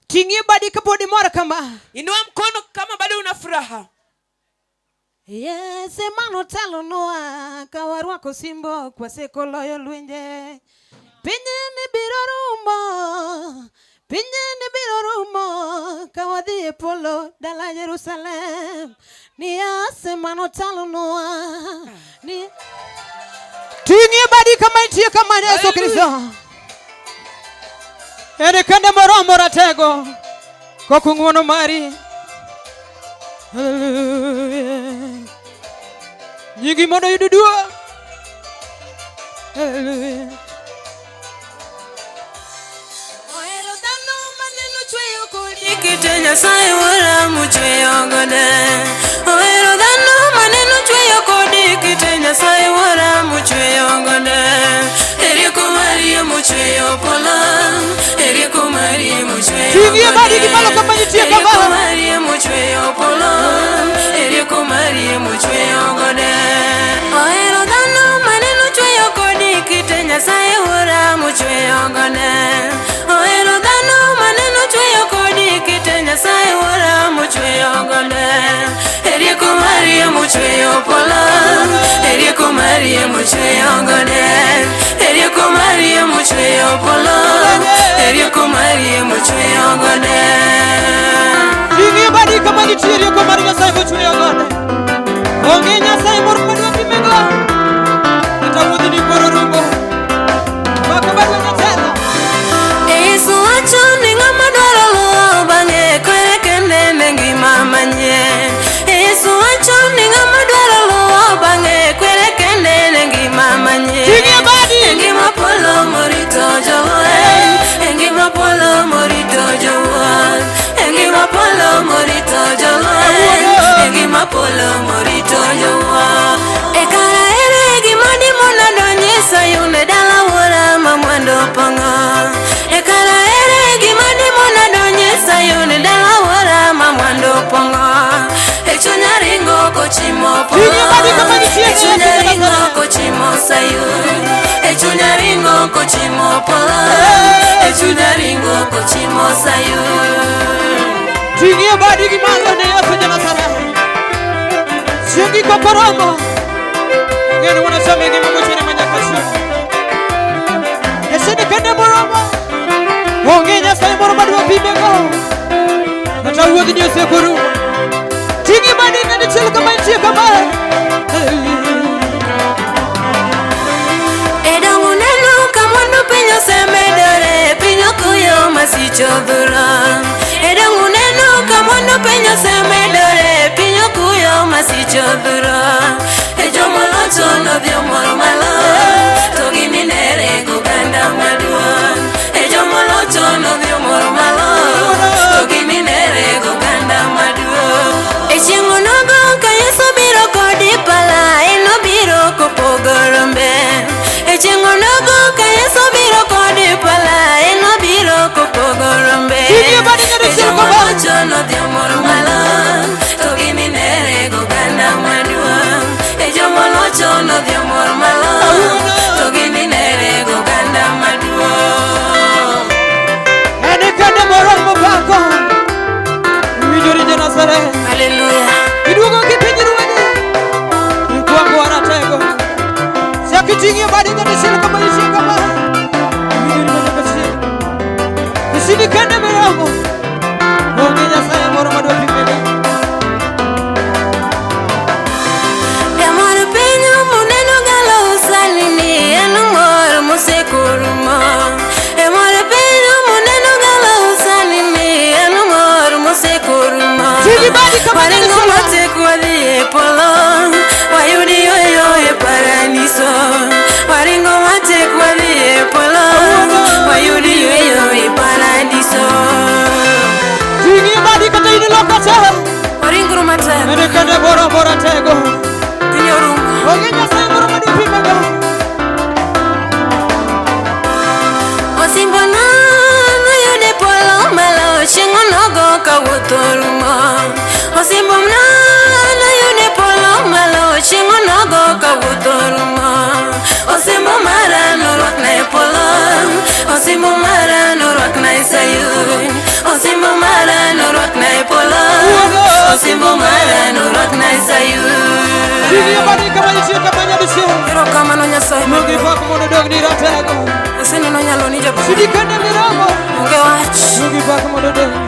Tingie badi kapodi mora kama. Inua mkono kama bado una furaha. Yes, mano talo noa kawarwa kosimbo kwa sekoloyo lwenje. Pinye ni birorumo kawadhi polo dala Jerusalem. Ni ase mano talo noa. Ni Tingie badi kama itie kama Yesu Kristo. Ere kande moromo ratego kokunguono mari. Hallelujah. Nyigi mondo yududua. Hallelujah. Oero dano maneno chweyo kodi kite Nyasaye wara muchweyo gode. Oero dano maneno chweyo kodi kite Nyasaye wara muchweyo gode. Eriko Maria muchweyo pola. Eriko Maria muchweyo gode. Tingie badi kimalo kama yitie kama. Eriko Maria muchweyo pola. Eriko Maria muchweyo gode. Oero dano maneno chweyo kodi kite Nyasaye wara muchweyo gode. Oero dano maneno chweyo kodi kite Nyasaye wara muchweyo gode. Eriko Maria muchweyo pola. Eriko Maria muchweyo gode. Eriko Maria muchweyo pola. Eriko Maria muchweyo gode. Tingie badi kama yitie Eriko Maria Nyasaye muchweyo gode. Onge Nyasaye moro madwa pimego. Natawuthi ni bororungo. Wakabadwa nyatelo. Yesu wacho ni ng'ama dwaro luwo bang'e kwere kende ne ngima manye. Yesu wacho ni ng'ama dwaro luwo bang'e kwere kende ne ngima manye. Tingie badi. Ngima polo morito jowuoth. Ngima polo morito jowuoth. Ngima polo morito jowuoth. Ngima polo morito jowuoth. Ekara ere gima dimona donje Sayun dala wuora ma mwando pongo. Ekara ere gima dimona donje Sayun dala wuora ma mwando pongo. Echunya ringo kochimo polo. Tingie badi kama yitie Echunya ringo kochimo Sayun. Echunya ringo kochimo polo. Echunya ringo kochimo Sayun. Tingie badi kimalo ne Yesu Nazareth. Singi kokoromo. Ngeni wana same ngima mochene manyakashi. Esene kende moromo. Onge Nyasaye moro madwa pimego. Natawuothi ni osekuru. Tingie badi ngeni chelo kama itie kama. Edongo neno kamondo pinyo semedore. Pinyo kuyo masicho dhura. Edongo neno kamondo pinyo semedore. Pinyo kuyo masicho dhura. Ejomo locho no dio moro malo. Togi minere kuganda maduong. Ejomo locho no dio moro malo. Togi minere kuganda maduong. Echingo nogo ka Yesu biro kodi pala. Eno biro kopogorombe. Echingo nogo ka Yesu biro kodi pala. Eno biro kopogorombe. Ejomo locho no dio moro malo. Togi minere kuganda maduong. Ejomo locho no dio moro malo. Togi minere kuganda maduong. Ene kende moromo bako. Mijori je Nazareth. Hallelujah. Iduogo kipinyiru wanye. Ikwango waratego. Sakitingie badi ngeni chelo kama yitie kama. Mijori manyakashi. Isini kende moromo. Onge Nyasaye moro madwa pimego. Yamar penyo muneno galo salini enu mor musekurumo. Yamar penyo muneno galo salini enu mor musekurumo. Tingie badi kama Waringo mateku adhi e polo. Wayudi yoyo e paradiso. Waringo mateku adhi e polo. Wayudi yoyo e paradiso. Tingie badi kata ini lokata. Waringro mateku. Ene kende moromo ratego. Tinyorungo. Onge Nyasaye moro madwa pimego. Osimbona no yude polo malo. Chingo nogo kawuotho rumo. Osimbona no yude polo malo. Chingo nogo kawuotho rumo. Osimbo mara no rwakna e polo. Osimbo mara no rwakna e Sayun. Osimbo Osimbo marano rwakna Sayun. Sini bani kama yisi kama nyadisi. Ero kama no Nyasaye. Mugi fak mono dog ni ratego. Asini no nyalo ni jabu. Sini kane miramo. Onge wach. Mugi fak mono dog.